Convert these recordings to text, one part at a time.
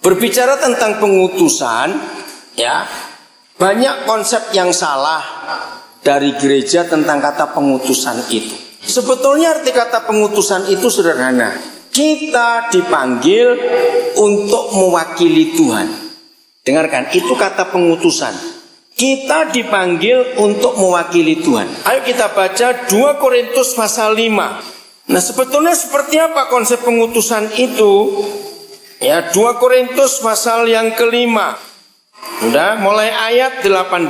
Berbicara tentang pengutusan, ya, banyak konsep yang salah dari gereja tentang kata pengutusan itu. Sebetulnya arti kata pengutusan itu sederhana. Kita dipanggil untuk mewakili Tuhan. Dengarkan, itu kata pengutusan. Kita dipanggil untuk mewakili Tuhan. Ayo kita baca 2 Korintus pasal 5. Nah, sebetulnya seperti apa konsep pengutusan itu? Ya, 2 Korintus pasal yang kelima. Udah, mulai ayat 18.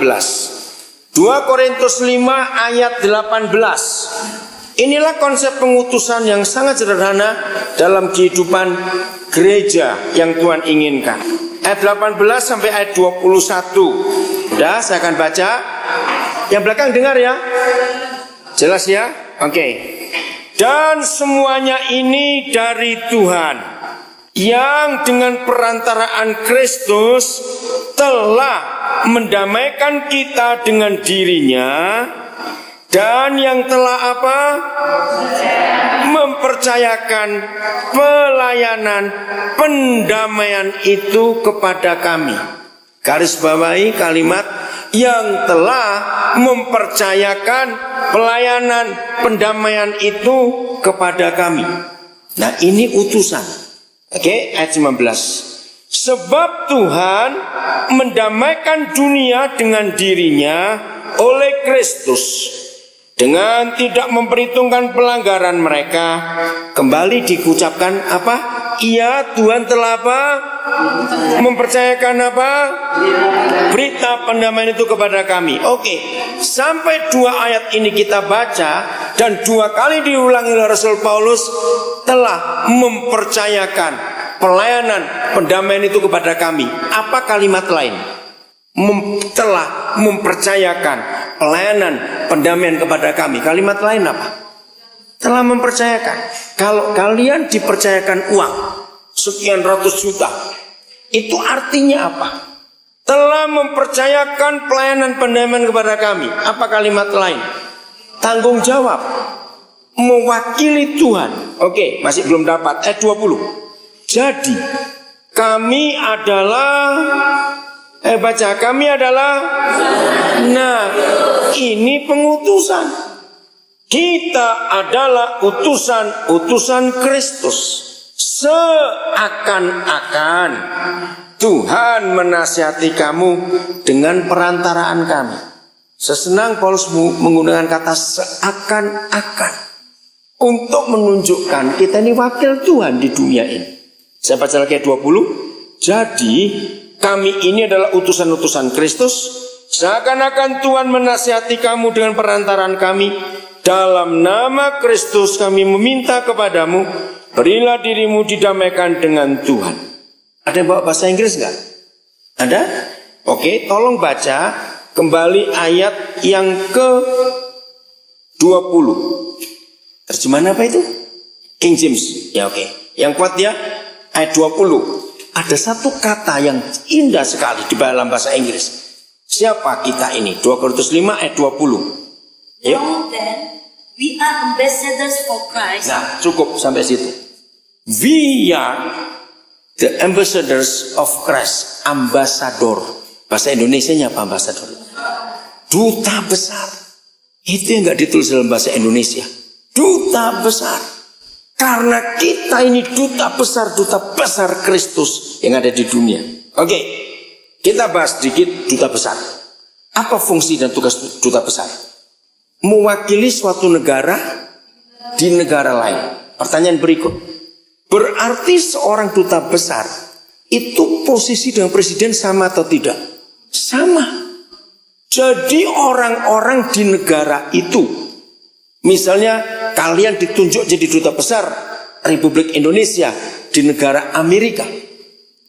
2 Korintus 5 ayat 18. Inilah konsep pengutusan yang sangat sederhana dalam kehidupan gereja yang Tuhan inginkan. Ayat 18 sampai ayat 21. Udah, saya akan baca. Yang belakang dengar ya. Jelas ya? Oke. Dan semuanya ini dari Tuhan, yang dengan perantaraan Kristus telah mendamaikan kita dengan dirinya, dan yang telah apa? Mempercayakan pelayanan pendamaian itu kepada kami. Garis bawahi kalimat yang telah mempercayakan pelayanan pendamaian itu kepada kami. Nah, ini utusan. Oke, ayat 19. Sebab Tuhan mendamaikan dunia dengan dirinya oleh Kristus, dengan tidak memperhitungkan pelanggaran mereka. Kembali diucapkan apa? Iya, Tuhan telah apa? Mempercayakan apa? Berita pendamaian itu kepada kami. Oke, sampai 2 ayat ini kita baca, dan 2 kali diulangi oleh Rasul Paulus, telah mempercayakan pelayanan pendamaian itu kepada kami. Apa kalimat lain? Telah mempercayakan pelayanan pendamaian kepada kami. Kalimat lain apa? Telah mempercayakan. Kalau kalian dipercayakan uang sekian ratus juta, itu artinya apa? Telah mempercayakan pelayanan pendamaian kepada kami. Apa kalimat lain? Tanggung jawab, mewakili Tuhan. Oke, masih belum dapat. Ayat 20. Jadi kami adalah baca, kami adalah. Nah, ini pengutusan. Kita adalah utusan Kristus. Seakan-akan Tuhan menasihati kamu dengan perantaraan kami. Sesenang Paulus menggunakan kata seakan-akan untuk menunjukkan kita ini wakil Tuhan di dunia ini. Saya baca lagi ayat 20. Jadi kami ini adalah utusan-utusan Kristus. Seakan-akan Tuhan menasihati kamu dengan perantaraan kami. Dalam nama Kristus kami meminta kepadamu, berilah dirimu didamaikan dengan Tuhan. Ada yang bawa bahasa Inggris enggak? Ada? Oke, tolong baca kembali ayat yang ke-20. Terjemahan apa itu? King James. Ya, oke. Yang kuat ya, ayat 20. Ada satu kata yang indah sekali di dalam bahasa Inggris. Siapa kita ini? 2 Korintus 5 ayat 20. Yuk. Then we are ambassadors for Christ. Nah, cukup sampai situ. We are the ambassadors of Christ. Ambasador. Bahasa Indonesianya apa ambasador? Duta besar. Itu yang nggak ditulis dalam bahasa Indonesia. Duta besar. Karena kita ini duta besar Kristus yang ada di dunia. Oke, kita bahas sedikit duta besar. Apa fungsi dan tugas duta besar? Mewakili suatu negara di negara lain. Pertanyaan berikut. Berarti seorang duta besar itu posisi dengan presiden sama atau tidak? Sama. Jadi orang-orang di negara itu, misalnya kalian ditunjuk jadi duta besar Republik Indonesia di negara Amerika.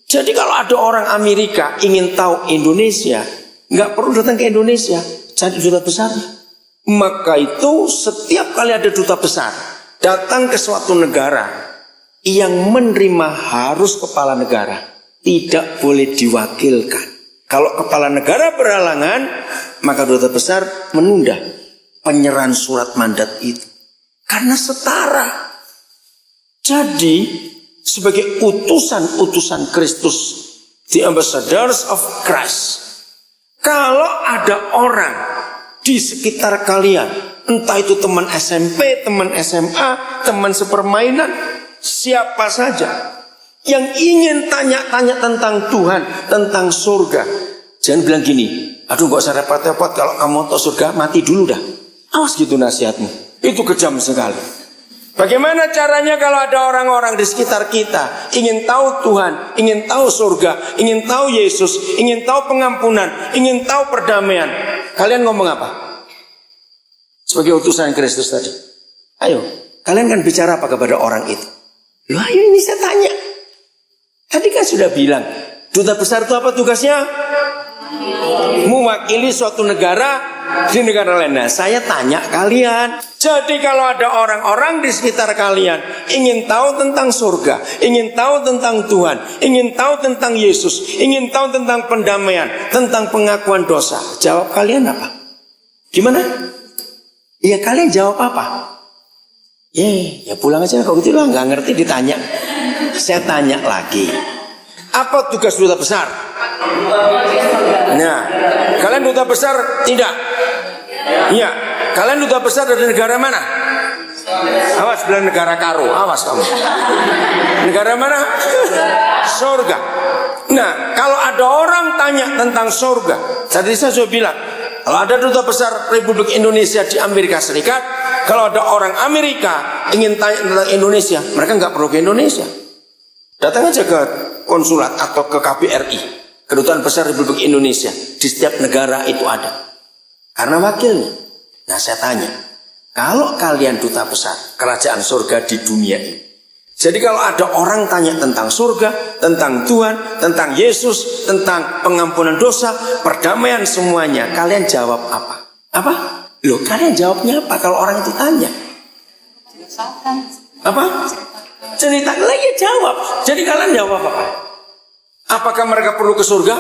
Jadi kalau ada orang Amerika ingin tahu Indonesia, nggak perlu datang ke Indonesia, cari duta besarnya. Maka itu setiap kali ada duta besar datang ke suatu negara, yang menerima harus kepala negara, tidak boleh diwakilkan. Kalau kepala negara berhalangan, maka duta besar menunda penyerahan surat mandat itu. Karena setara. Jadi sebagai utusan-utusan Kristus, the ambassadors of Christ. Kalau ada orang di sekitar kalian, entah itu teman SMP, teman SMA, teman sepermainan, siapa saja yang ingin tanya-tanya tentang Tuhan, tentang surga, jangan bilang gini, aduh gak usah repot-repot, kalau kamu tahu surga mati dulu dah. Awas gitu nasihatmu, itu kejam sekali. Bagaimana caranya kalau ada orang-orang di sekitar kita ingin tahu Tuhan, ingin tahu surga, ingin tahu Yesus, ingin tahu pengampunan, ingin tahu perdamaian, kalian ngomong apa? Sebagai utusan Kristus tadi, ayo, kalian kan bicara apa kepada orang itu? Loh, ayo ini saya tanya. Tadi kan sudah bilang, duta besar itu apa tugasnya? Mewakili suatu negara di negara lain. Nah, saya tanya kalian. Jadi kalau ada orang-orang di sekitar kalian ingin tahu tentang surga, ingin tahu tentang Tuhan, ingin tahu tentang Yesus, ingin tahu tentang pendamaian, tentang pengakuan dosa, jawab kalian apa? Gimana? Ya kalian jawab apa? Ya pulang aja kalau gitu lah, nggak ngerti ditanya. Saya tanya lagi. Apa tugas duta besar? Nah, kalian duta besar tidak? Iya. Kalian duta besar dari negara mana? Awas bilang negara karo. Awas kamu. Negara mana? Surga. Nah, kalau ada orang tanya tentang surga, tadi saya sudah bilang, kalau ada duta besar Republik Indonesia di Amerika Serikat, kalau ada orang Amerika ingin tanya tentang Indonesia, mereka nggak perlu ke Indonesia. Datang aja ke konsulat atau ke KBRI, Kedutaan Besar Republik Indonesia. Di setiap negara itu ada. Karena wakilnya. Nah saya tanya, kalau kalian duta besar kerajaan surga di dunia ini, jadi kalau ada orang tanya tentang surga, tentang Tuhan, tentang Yesus, tentang pengampunan dosa, perdamaian semuanya, kalian jawab apa? Apa? Loh, kalian jawabnya apa kalau orang itu tanya? Apa? Cerita lagi jawab. Jadi kalian jawab apa? Apakah mereka perlu ke surga?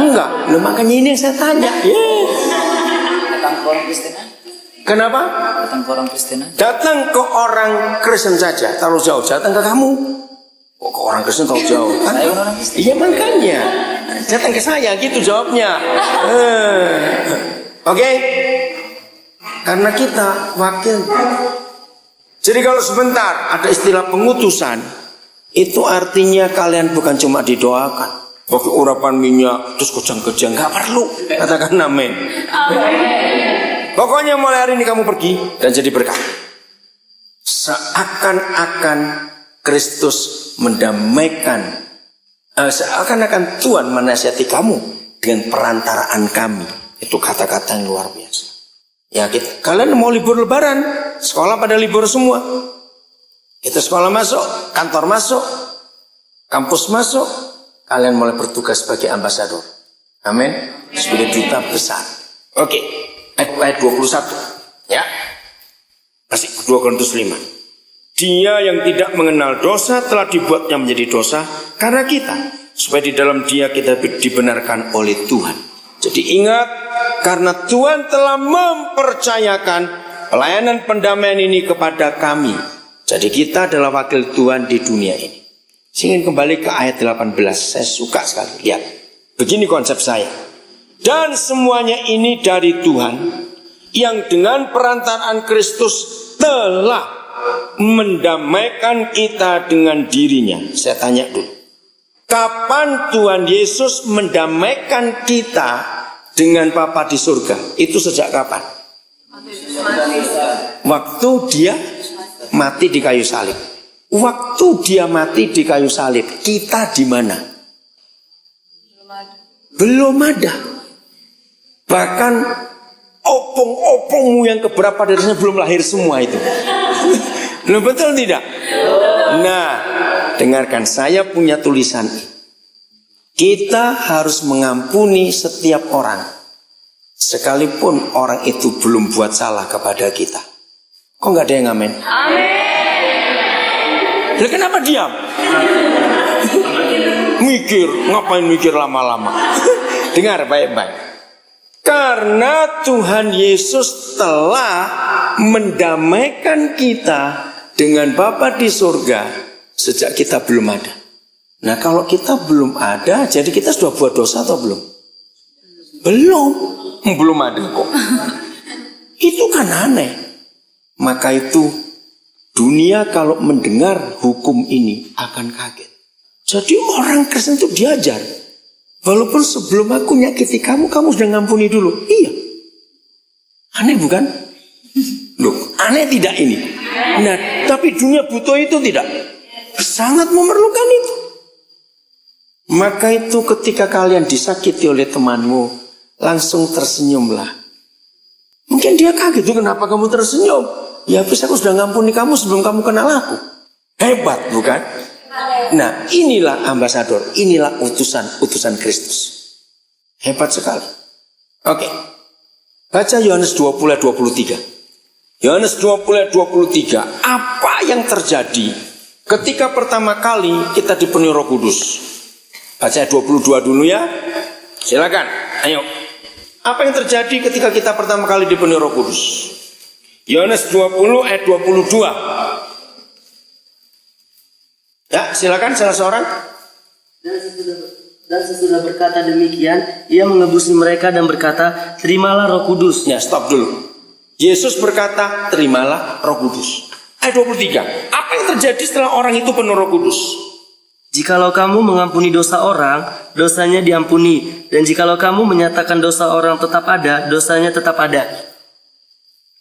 Enggak. Loh, makanya ini yang saya tanya. Datang ke orang Kristen. Kenapa? Datang ke orang Kristen. Datang ke orang Kristen saja, terlalu jauh. Datang ke kamu. Kok ke orang Kristen terlalu jauh? Kan? Saya orang Kristen. Iya makanya. Datang ke saya, gitu jawabnya. Oke? Karena kita wakil. Jadi kalau sebentar ada istilah pengutusan, itu artinya kalian bukan cuma didoakan. Pakai urapan minyak, terus kejang-kejang, nggak perlu. Katakan amin. Pokoknya mulai hari ini kamu pergi dan jadi berkat. Seakan-akan Kristus mendamaikan, seakan-akan Tuhan menasihati kamu dengan perantaraan kami. Itu kata-kata yang luar biasa. Ya kalian mau libur lebaran, sekolah pada libur semua. Kita sekolah masuk, kantor masuk, kampus masuk, kalian mulai bertugas sebagai ambasador. Amin. Sebagai duta besar. Oke. Ayat 21. Ya. Masih 2 Korintus 5. Dia yang tidak mengenal dosa telah dibuatnya menjadi dosa karena kita, supaya di dalam dia kita dibenarkan oleh Tuhan. Jadi ingat, karena Tuhan telah mempercayakan pelayanan pendamaian ini kepada kami. Jadi kita adalah wakil Tuhan di dunia ini. Saya ingin kembali ke ayat 18. Saya suka sekali. Lihat. Begini konsep saya. Dan semuanya ini dari Tuhan, yang dengan perantaraan Kristus telah mendamaikan kita dengan dirinya. Saya tanya dulu. Kapan Tuhan Yesus mendamaikan kita dengan Bapa di surga? Itu sejak kapan? Waktu dia mati di kayu salib. Waktu dia mati di kayu salib, kita di mana? Belum ada. Bahkan opung-opungmu yang keberapa darinya belum lahir semua itu. Loh, betul tidak? Nah, dengarkan, saya punya tulisan. Kita harus mengampuni setiap orang, sekalipun orang itu belum buat salah kepada kita. Kok nggak ada yang amin? Amin. Lah kenapa diam? Mikir, ngapain mikir lama-lama? Dengar baik-baik. Karena Tuhan Yesus telah mendamaikan kita dengan Bapa di surga Sejak kita belum ada. Nah kalau kita belum ada, jadi kita sudah buat dosa atau belum? Belum. Belum ada kok. Itu kan aneh. Maka itu dunia kalau mendengar hukum ini akan kaget. Jadi orang Kristen itu diajar. Walaupun sebelum aku nyakiti kamu, kamu sudah ngampuni dulu. Iya. Aneh bukan? Loh, aneh tidak ini? Nah, tapi dunia butuh itu tidak? Sangat memerlukan itu. Maka itu ketika kalian disakiti oleh temanmu, langsung tersenyumlah. Mungkin dia kaget, kenapa kamu tersenyum? Ya habis aku sudah ngampuni kamu sebelum kamu kenal aku. Hebat bukan? Nah inilah ambasador, inilah utusan Kristus. Hebat sekali. Oke. Baca Yohanes 20 ayat 23. Yohanes 20 ayat 23. Apa yang terjadi ketika pertama kali kita dipenuhi Roh Kudus? Baca ayat 22 dulu ya. Silakan. Ayo. Apa yang terjadi ketika kita pertama kali dipenuhi Roh Kudus? Yohanes 20 ayat 22. Ya, silakan salah seorang. Dan sesudah berkata demikian, ia mengebusi mereka dan berkata, terimalah Roh Kudus. Ya, stop dulu. Yesus berkata, terimalah Roh Kudus. Ayat 23. Apa yang terjadi setelah orang itu penuh Roh Kudus? Jikalau kamu mengampuni dosa orang, dosanya diampuni. Dan jikalau kamu menyatakan dosa orang tetap ada, dosanya tetap ada.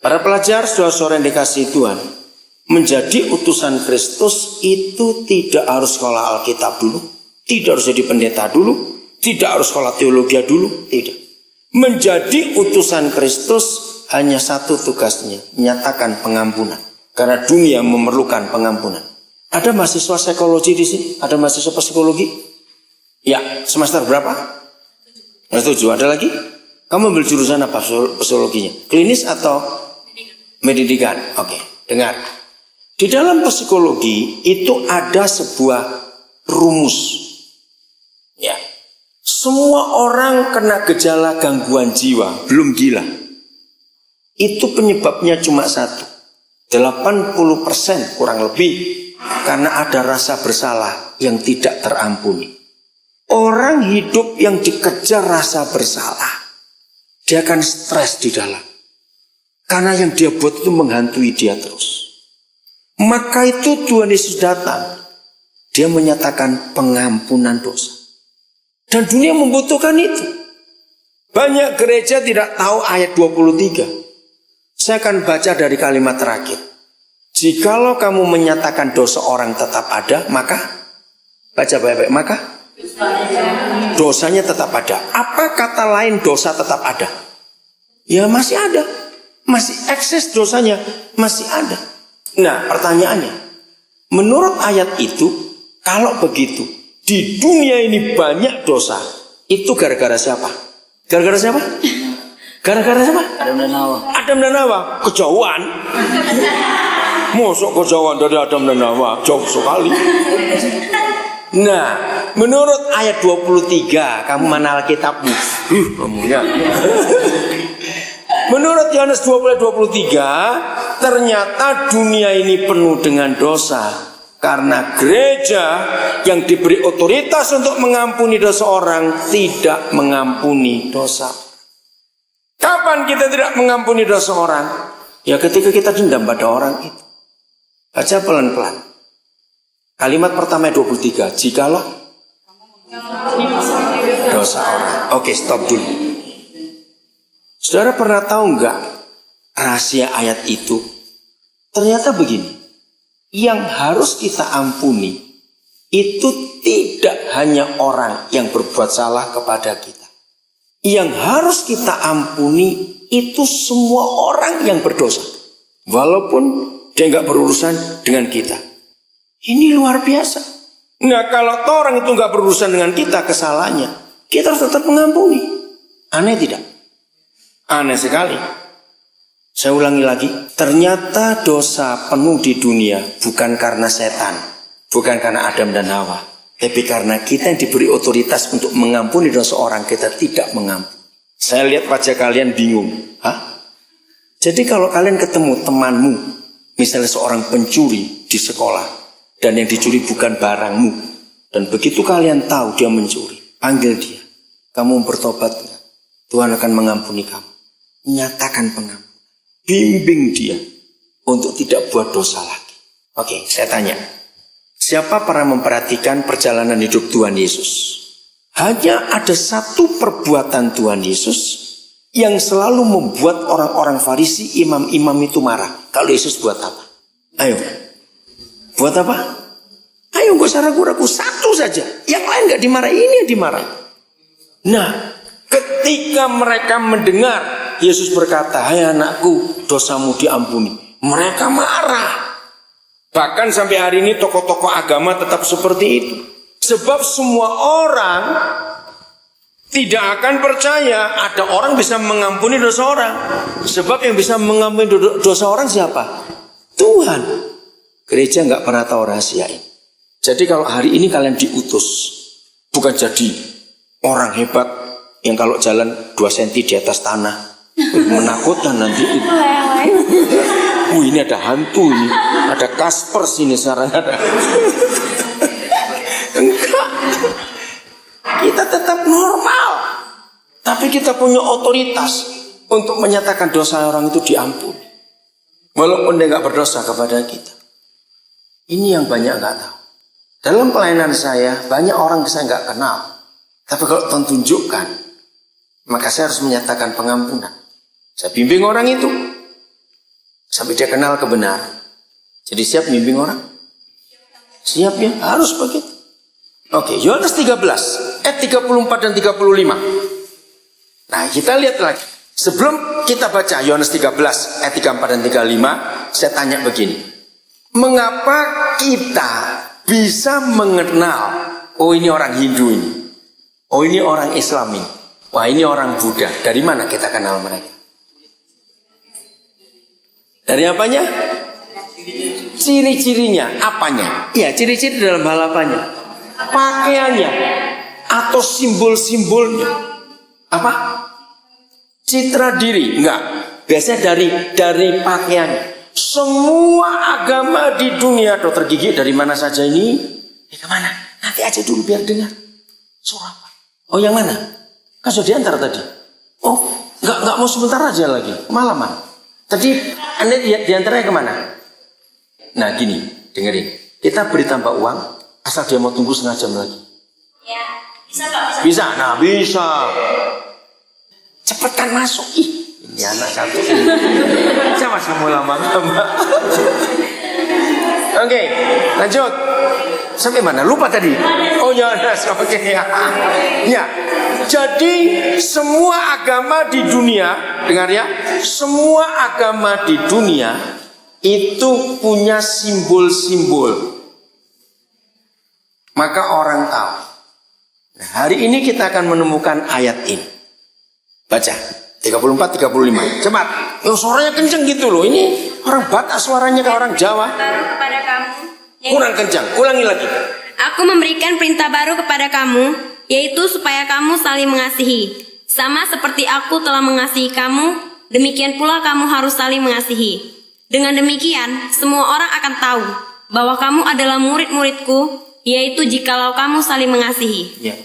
Para pelajar, saudara-saudara yang dikasihi Tuhan, menjadi utusan Kristus itu tidak harus sekolah Alkitab dulu, tidak harus jadi pendeta dulu, tidak harus sekolah teologi dulu, tidak. Menjadi utusan Kristus hanya satu tugasnya, menyatakan pengampunan. Karena dunia memerlukan pengampunan. Ada mahasiswa psikologi di sini? Ada mahasiswa psikologi? Ya, semester berapa? Semester 7. Ada lagi? Kamu ambil jurusan apa psikologinya? Klinis atau pendidikan? Oke, dengar. Di dalam psikologi itu ada sebuah rumus. Ya. Semua orang kena gejala gangguan jiwa, belum gila. Itu penyebabnya cuma satu. 80% kurang lebih karena ada rasa bersalah yang tidak terampuni. Orang hidup yang dikejar rasa bersalah, dia akan stres di dalam. Karena yang dia buat itu menghantui dia terus. Maka itu Tuhan Yesus datang. Dia menyatakan pengampunan dosa. Dan dunia membutuhkan itu. Banyak gereja tidak tahu ayat 23. Saya akan baca dari kalimat terakhir. Jikalau kamu menyatakan dosa orang tetap ada, maka baca baik-baik, maka dosanya tetap ada. Apa kata lain dosa tetap ada? Ya masih ada. Masih eksis dosanya, masih ada. Nah pertanyaannya, menurut ayat itu, kalau begitu, di dunia ini banyak dosa, itu gara-gara siapa? Gara-gara siapa? Gara-gara siapa? Adam dan Hawa. Adam dan Hawa, kejauhan. Mosok kejauhan dari Adam dan Hawa, jauh sekali. Nah, menurut ayat 23, kamu mana Alkitabmu? Kamunya. Menurut Yohanes 20 ayat 23, ternyata dunia ini penuh dengan dosa. Karena gereja yang diberi otoritas untuk mengampuni dosa orang tidak mengampuni dosa. Kapan kita tidak mengampuni dosa orang? Ya ketika kita dendam pada orang itu. Baca pelan-pelan. Kalimat pertama 23. Jikalau dosa orang. Oke, stop dulu. Saudara pernah tahu enggak rahasia ayat itu? Ternyata begini. Yang harus kita ampuni itu tidak hanya orang yang berbuat salah kepada kita. Yang harus kita ampuni itu semua orang yang berdosa. Walaupun dia nggak berurusan dengan kita. Ini luar biasa. Nah kalau orang itu nggak berurusan dengan kita kesalahannya, kita harus tetap mengampuni. Aneh tidak? Aneh sekali. Saya ulangi lagi. Ternyata dosa penuh di dunia bukan karena setan, bukan karena Adam dan Hawa, tapi karena kita yang diberi otoritas untuk mengampuni dosa orang, kita tidak mengampuni. Saya lihat wajah kalian bingung. Hah? Jadi kalau kalian ketemu temanmu, misalnya seorang pencuri di sekolah, Dan yang dicuri bukan barangmu. Dan begitu kalian tahu dia mencuri, panggil dia. Kamu bertobat, Tuhan akan mengampuni kamu. Nyatakan pengampunan. Bimbing dia untuk tidak buat dosa lagi. Oke, saya tanya. Siapa pernah memperhatikan perjalanan hidup Tuhan Yesus? Hanya ada satu perbuatan Tuhan Yesus yang selalu membuat orang-orang Farisi, imam-imam itu marah. Kalau Yesus buat apa? Ayo. Buat apa? Ayo gak usah ragu-ragu. Satu saja. Yang lain gak dimarah. Ini yang dimarah. Nah, ketika mereka mendengar Yesus berkata, hai anakku, dosamu diampuni. Mereka marah. Bahkan sampai hari ini tokoh-tokoh agama tetap seperti itu. Sebab semua orang tidak akan percaya ada orang bisa mengampuni dosa orang. Sebab yang bisa mengampuni dosa orang siapa? Tuhan. Gereja nggak pernah tahu rahasia ini. Jadi kalau hari ini kalian diutus, bukan jadi orang hebat yang kalau jalan 2 cm di atas tanah, menakutkan nanti. Ini ada hantu ini, ada Kasper sini sekarang ada. Enggak. Kita tetap normal. Tapi kita punya otoritas untuk menyatakan dosa orang itu diampuni. Walaupun dia nggak berdosa kepada kita. Ini yang banyak nggak tahu. Dalam pelayanan saya, banyak orang saya nggak kenal. Tapi kalau Tuhan tunjukkan, maka saya harus menyatakan pengampunan. Saya bimbing orang itu sampai dia kenal kebenaran. Jadi siap bimbing orang? Siap ya, harus begitu. Oke, Yohanes 13 ayat 34 dan 35. Nah, kita lihat lagi. Sebelum kita baca Yohanes 13 ayat 34 dan 35, saya tanya begini. Mengapa kita bisa mengenal, oh ini orang Hindu ini, oh ini orang Islam ini, wah ini orang Buddha. Dari mana kita kenal mereka? Dari apanya? Ciri-cirinya, apanya? Iya, ciri-ciri dalam hal apanya? Pakaiannya atau simbol-simbolnya. Apa? Citra diri? Enggak. Biasanya dari pakaiannya. Semua agama di dunia, Dokter Gigi, dari mana saja ini? Kemana? Nanti aja dulu biar dengar. Surah apa? Oh yang mana? Kan sudah diantar tadi. Oh, enggak mau sebentar aja lagi. Malaman. Tadi Anda diantaranya kemana? Nah gini, dengerin. Kita beri tambah uang, asal dia mau tunggu setengah jam lagi. Ya, bisa Pak. Bisa, nah bisa. Cepetan masuk. Ih, ini anak satu ini. Sama-sama lama-lama. Oke, lanjut. Sampai mana? Lupa tadi. Oh ya, oke ya. Ya. Jadi semua agama di dunia, dengar ya, semua agama di dunia itu punya simbol-simbol. Maka orang tahu. Nah, hari ini kita akan menemukan ayat ini. Baca 34-35. Cepat. Suaranya kenceng gitu loh. Ini orang Batak suaranya ke orang Jawa. Baru kepada kamu. Kurang kencang. Ulangi lagi. Aku memberikan perintah baru kepada kamu, yaitu supaya kamu saling mengasihi. Sama seperti aku telah mengasihi kamu, demikian pula kamu harus saling mengasihi. Dengan demikian, semua orang akan tahu bahwa kamu adalah murid-muridku, yaitu jikalau kamu saling mengasihi. Ya.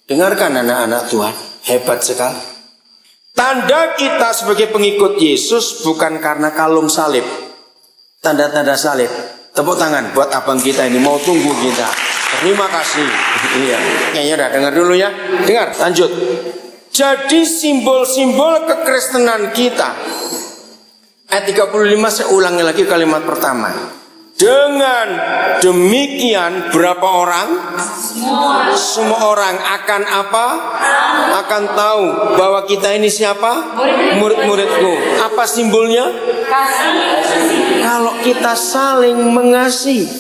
Dengarkan anak-anak Tuhan, hebat sekali. Tanda kita sebagai pengikut Yesus bukan karena kalung salib. Tanda-tanda salib. Tepuk tangan buat abang kita ini, mau tunggu kita. Terima kasih. Iya. Kayaknya udah dengar dulu ya. Dengar, lanjut. Jadi simbol-simbol kekristenan kita. Ayat 35 saya ulangi lagi kalimat pertama. Dengan demikian berapa orang? Semua orang akan apa? Akan tahu bahwa kita ini siapa? Murid-muridku. Apa simbolnya? Kalau kita saling mengasihi.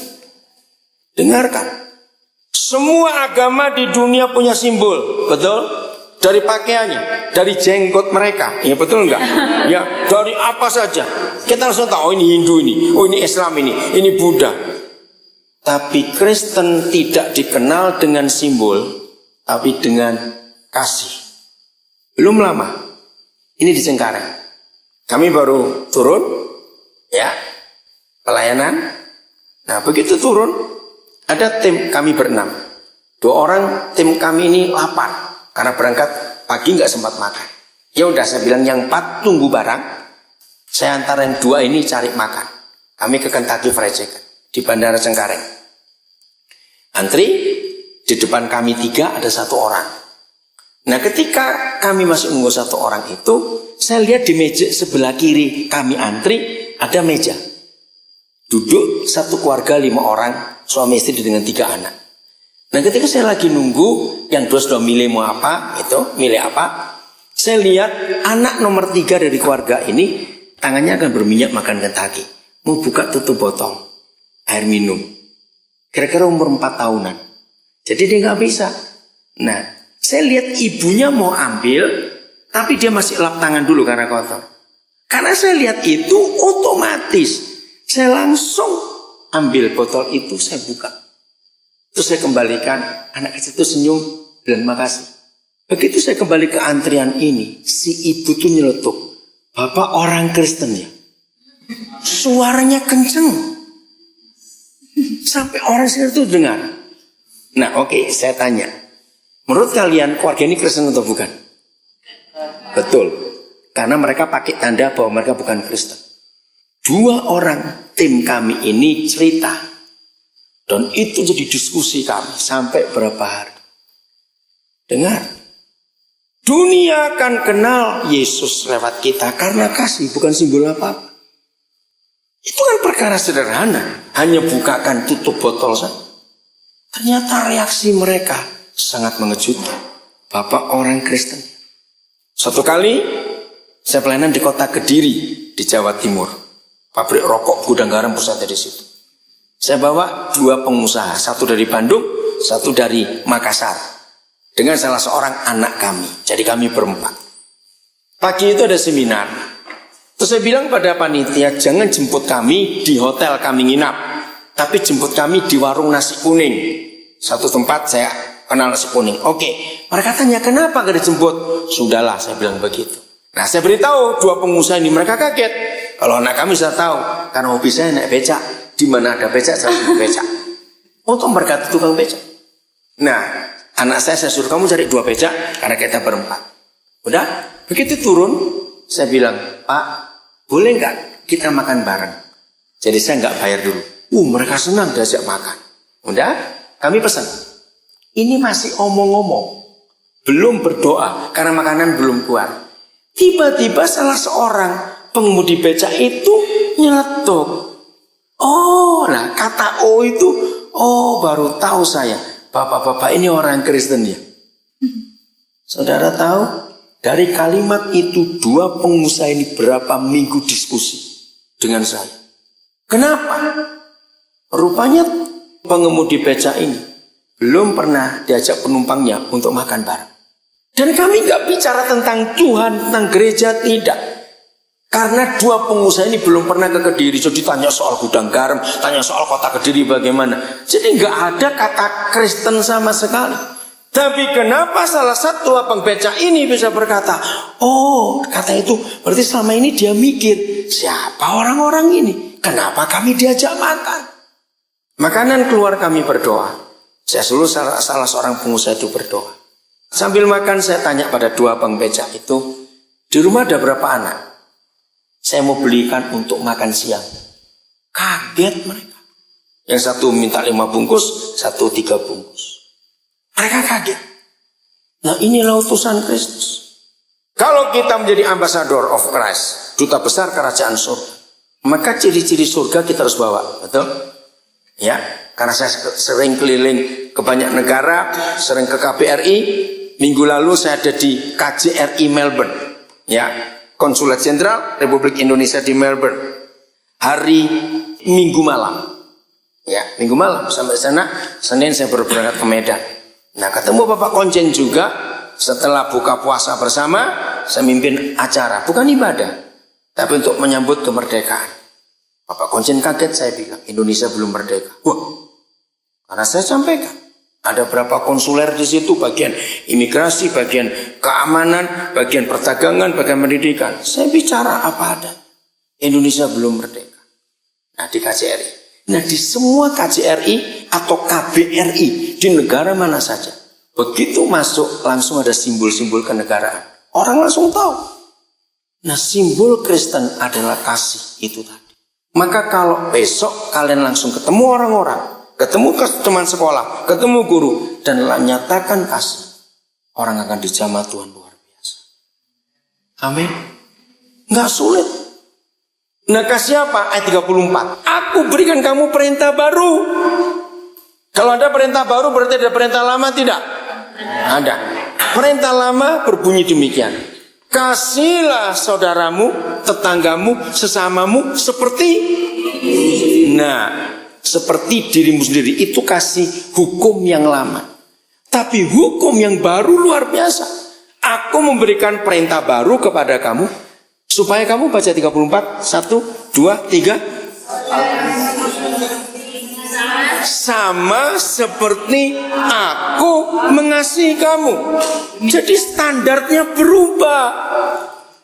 Dengarkan. Semua agama di dunia punya simbol. Betul? Dari pakaiannya, dari jenggot mereka, ya betul enggak? Ya, dari apa saja. Kita langsung tahu, oh ini Hindu ini, oh ini Islam ini Buddha. Tapi Kristen tidak dikenal dengan simbol, tapi dengan kasih. Belum lama, ini di Cengkareng. Kami baru turun, ya, pelayanan. Nah begitu turun, Ada tim kami berenam. 2 orang tim kami ini lapar karena berangkat pagi nggak sempat makan. Ya udah saya bilang yang 4 tunggu barang. Saya antara yang 2 ini cari makan. Kami ke Kentucky Fried Chicken di Bandara Cengkareng. Antri di depan kami 3 ada 1 orang. Nah ketika kami masih nunggu 1 orang itu, saya lihat di meja sebelah kiri kami antri ada meja. Duduk 1 keluarga 5 orang, suami istri dengan 3 anak. Nah ketika saya lagi nunggu, yang 2 sudah milih mau apa, milih apa. Saya lihat anak nomor 3 dari keluarga ini, tangannya akan berminyak makan Kentucky. Mau buka tutup botol air minum. Kira-kira umur 4 tahunan. Jadi dia nggak bisa. Nah, saya lihat ibunya mau ambil, tapi dia masih lap tangan dulu karena kotor. Karena saya lihat itu otomatis, saya langsung ambil botol itu, saya buka. Terus saya kembalikan, anak kecil itu senyum, dan makasih. Begitu saya kembali ke antrian ini, si ibu tuh nyeletuk, "Bapak orang Kristen ya?" Suaranya kenceng. Sampai orang sini tuh dengar. Nah oke, saya tanya. Menurut kalian keluarga ini Kristen atau bukan? Betul. Karena mereka pakai tanda bahwa mereka bukan Kristen. 2 orang tim kami ini cerita. Dan itu jadi diskusi kami sampai berapa hari. Dengar. Dunia akan kenal Yesus lewat kita karena kasih, bukan simbol apa-apa. Itu kan perkara sederhana. Hanya bukakan tutup botol saja. Ternyata reaksi mereka sangat mengejutkan. Bapak orang Kristen. Suatu kali saya pelayanan di kota Kediri di Jawa Timur. Pabrik rokok gudang garam pusatnya di situ. Saya bawa 2 pengusaha, 1 dari Bandung, 1 dari Makassar. Dengan salah seorang anak kami. Jadi kami berempat. Pagi itu ada seminar. Terus saya bilang pada panitia, jangan jemput kami di hotel kami nginap, tapi jemput kami di warung nasi kuning. Satu tempat saya kenal nasi kuning. Oke, mereka tanya kenapa gak dijemput? Sudahlah, saya bilang begitu. Nah, saya beritahu 2 pengusaha ini, mereka kaget. Kalau anak kami sudah tahu, karena hobi saya naik becak. Di mana ada becak, saya naik becak. Untuk berkata tukang becak. Nah, anak saya suruh kamu cari 2 becak, karena kita berempat. Udah, begitu turun, saya bilang, Pak, boleh nggak kita makan bareng? Jadi saya nggak bayar dulu. Mereka senang diajak makan. Udah, kami pesan. Ini masih omong-omong, belum berdoa karena makanan belum keluar. Tiba-tiba salah seorang pengemudi becak itu nyeletuk. Nah kata O itu, baru tahu saya. Bapak-bapak ini orang Kristen ya. Saudara tahu? Dari kalimat itu 2 pengusaha ini berapa minggu diskusi dengan saya. Kenapa? Rupanya pengemudi becak ini belum pernah diajak penumpangnya untuk makan bareng. Dan kami nggak bicara tentang Tuhan, tentang gereja, tidak. Karena 2 pengusaha ini belum pernah ke Kediri. Jadi tanya soal gudang garam, tanya soal kota Kediri bagaimana. Jadi nggak ada kata Kristen sama sekali. Tapi kenapa salah satu abang becak ini bisa berkata, kata itu berarti selama ini dia mikir, siapa orang-orang ini? Kenapa kami diajak makan? Makanan keluar kami berdoa. Saya suruh salah seorang pengusaha itu berdoa. Sambil makan saya tanya pada 2 abang becak itu, di rumah ada berapa anak? Saya mau belikan untuk makan siang. Kaget mereka. Yang 1 minta 5 bungkus, 1 3 bungkus. Mereka kaget. Nah inilah utusan Kristus. Kalau kita menjadi ambassador of Christ, duta besar kerajaan surga, maka ciri-ciri surga kita harus bawa, betul? Ya, karena saya sering keliling ke banyak negara, sering ke KBRI. Minggu lalu saya ada di KJRI Melbourne, ya, Konsulat Jenderal Republik Indonesia di Melbourne. Hari Minggu malam, ya, Minggu malam sampai sana. Senin saya baru berangkat ke Medan. Nah ketemu Bapak Konjen juga. Setelah buka puasa bersama, saya mimpin acara, bukan ibadah, tapi untuk menyambut kemerdekaan. Bapak Konjen kaget, saya bilang Indonesia belum merdeka. Karena saya sampaikan ada berapa konsuler di situ, bagian imigrasi, bagian keamanan, bagian perdagangan, bagian pendidikan. Saya bicara apa ada. Indonesia belum merdeka. Nah di KJRI. Nah di semua KJRI atau KBRI di negara mana saja. Begitu masuk langsung ada simbol-simbol kenegaraan. Orang langsung tahu. Nah, simbol Kristen adalah kasih itu tadi. Maka kalau besok kalian langsung ketemu orang-orang, ketemu teman sekolah, ketemu guru, dan nyatakan kasih, orang akan dijamah Tuhan luar biasa. Amin. Nggak sulit. Nah, kasih apa? Ayat 34. Aku berikan kamu perintah baru. Kalau ada perintah baru berarti ada perintah lama tidak? Ada. Perintah lama berbunyi demikian. Kasihlah saudaramu, tetanggamu, sesamamu seperti. Nah, seperti dirimu sendiri. Itu kasih hukum yang lama. Tapi hukum yang baru luar biasa. Aku memberikan perintah baru kepada kamu. Supaya kamu baca 34. 1, 2, 3. Sama seperti aku mengasihi kamu. Jadi standarnya berubah.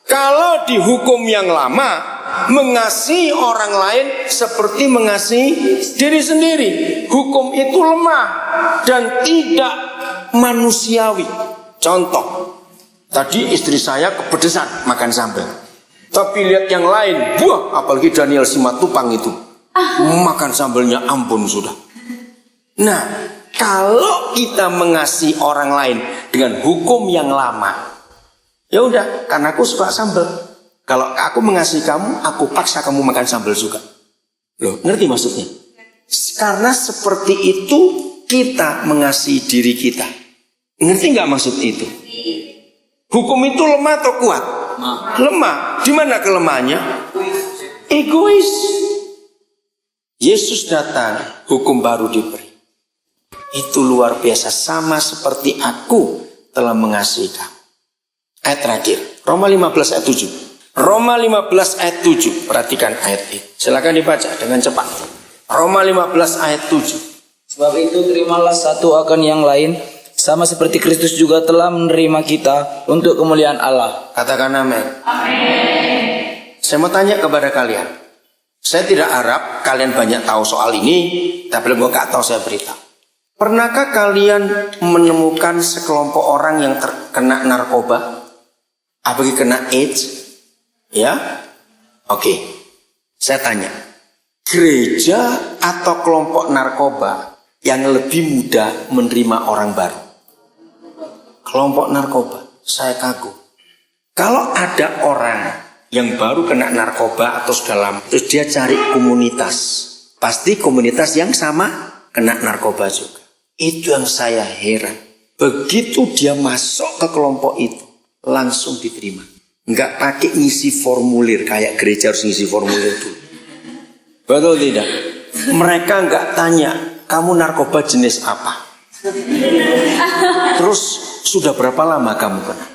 Kalau di hukum yang lama, mengasihi orang lain seperti mengasihi diri sendiri. Hukum itu lemah dan tidak manusiawi. Contoh, tadi istri saya kepedesan makan sambal. Tapi lihat yang lain, apalagi Daniel Simatupang itu, makan sambalnya ampun sudah. Nah, kalau kita mengasihi orang lain dengan hukum yang lama, ya udah, karena aku suka sambal. Kalau aku mengasihi kamu, aku paksa kamu makan sambal juga. Loh, ngerti maksudnya? Karena seperti itu kita mengasihi diri kita. Ngerti nggak maksud itu? Hukum itu lemah atau kuat? Lemah. Di mana kelemahannya? Egois. Yesus datang, hukum baru diberi. Itu luar biasa, sama seperti aku telah mengasihi kamu. Ayat terakhir, Roma 15 ayat 7. Roma 15 ayat 7. Perhatikan ayat ini. Silakan dibaca dengan cepat. Roma 15 ayat 7. Sebab itu terimalah satu akan yang lain, sama seperti Kristus juga telah menerima kita untuk kemuliaan Allah. Katakan amin. Amin. Saya mau tanya kepada kalian. Saya tidak harap kalian banyak tahu soal ini, tapi kalau nggak tahu saya beritahu. Pernahkah kalian menemukan sekelompok orang yang terkena narkoba? Apalagi kena AIDS? Ya? Oke. Saya tanya. Gereja atau kelompok narkoba yang lebih mudah menerima orang baru? Kelompok narkoba. Saya kagum. Kalau ada orang yang baru kena narkoba atau sudah lama, terus dia cari komunitas, pasti komunitas yang sama kena narkoba juga. Itu yang saya heran. Begitu dia masuk ke kelompok itu, langsung diterima. Nggak pakai ngisi formulir, kayak gereja harus ngisi formulir dulu. Betul tidak? Mereka nggak tanya, kamu narkoba jenis apa? Terus sudah berapa lama kamu kena?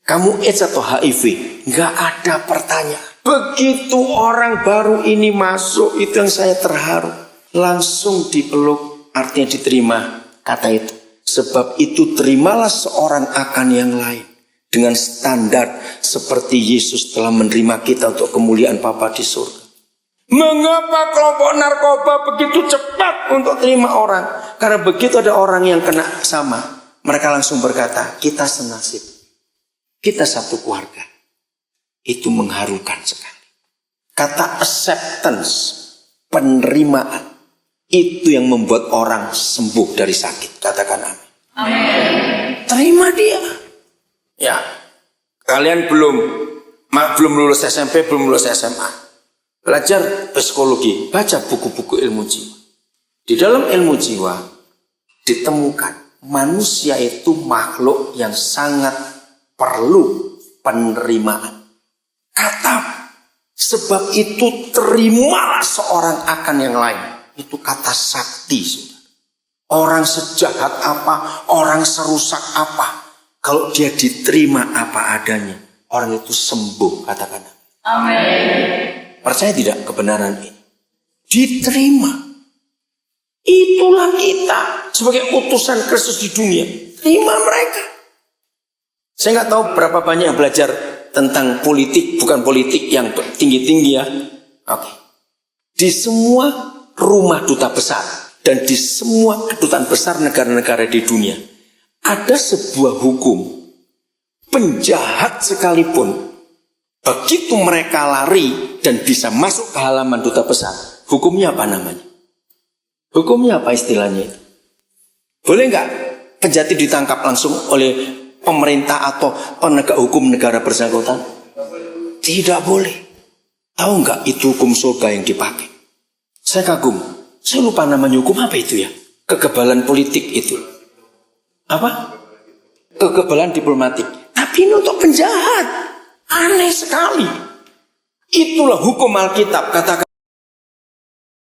Kamu AIDS atau HIV? Nggak ada pertanyaan. Begitu orang baru ini masuk, itu yang saya terharu. Langsung dipeluk, artinya diterima. Kata itu. Sebab itu terimalah seorang akan yang lain. Dengan standar seperti Yesus telah menerima kita untuk kemuliaan Bapa di surga. Mengapa kelompok narkoba begitu cepat untuk terima orang? Karena begitu ada orang yang kena sama, mereka langsung berkata, kita senasib. Kita satu keluarga. Itu mengharukan sekali. Kata acceptance, penerimaan, itu yang membuat orang sembuh dari sakit. Katakan amin. Amin. Terima dia. Ya, kalian belum lulus SMP, belum lulus SMA. Belajar psikologi, baca buku-buku ilmu jiwa. Di dalam ilmu jiwa ditemukan manusia itu makhluk yang sangat perlu penerimaan. Kata sebab itu terimalah seorang akan yang lain. Itu kata sakti. Saudara. Orang sejahat apa, orang serusak apa, kalau dia diterima apa adanya, orang itu sembuh. Katakan amin. Percaya tidak kebenaran ini? Diterima. Itulah kita sebagai utusan Kristus di dunia. Terima mereka. Saya nggak tahu berapa banyak yang belajar tentang politik, bukan politik yang tinggi-tinggi ya. Oke. Di semua rumah duta besar dan di semua kedutaan besar negara-negara di dunia, ada sebuah hukum. Penjahat sekalipun, begitu mereka lari dan bisa masuk ke halaman duta besar, hukumnya apa namanya? Hukumnya apa istilahnya itu? Boleh nggak penjahat ditangkap langsung oleh pemerintah atau penegak hukum negara bersangkutan? Tidak boleh. Tahu nggak itu hukum surga yang dipakai? Saya kagum. Saya lupa namanya hukum apa itu ya? Kekebalan politik itu. Apa? Kekebalan diplomatik. Tapi ini untuk penjahat. Aneh sekali. Itulah hukum Alkitab. Katakan